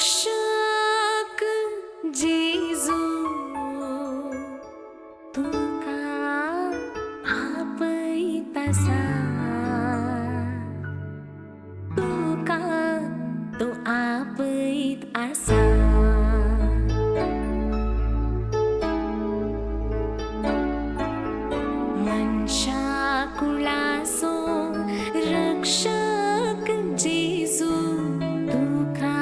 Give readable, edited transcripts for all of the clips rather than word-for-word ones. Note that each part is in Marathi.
रक्षक जेजू तुका आपै तसा तुका तो आपैत आसा मनशा कुळासो रक्षक जेजू तुका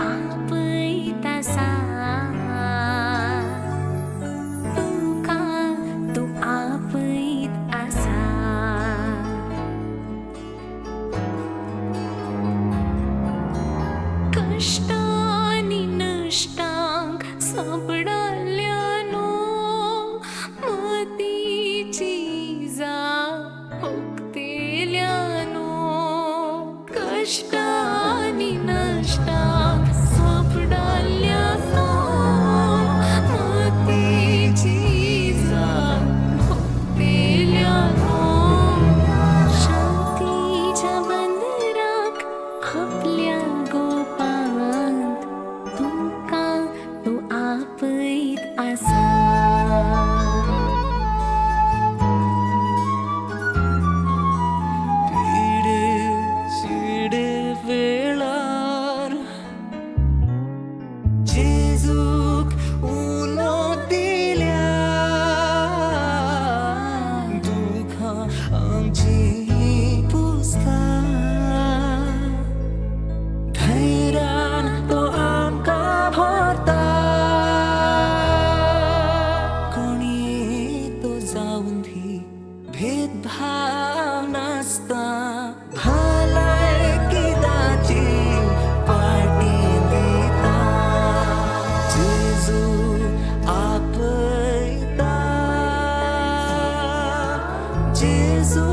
आपैत आसा तुका तो आपैत आसा कष्टांनी नश्टांक सापडल्यानो मतीची जा उक्तेल्यानो कष्टांनी नश्टांक सापडल्यानो मतीची जा उक्तेल्यानो शांतीच्या बंदराक आपल्या गोपांत तुका तो आपैत आसा वेळार जेजूक उलो दिल्या दुखां आमची पुसता धैर्यान तो आमकां भरता कोणी तो जाऊन भी भेदभाव नासता भलायकीदाची पार्टी दिता जेजू आपयता जेजू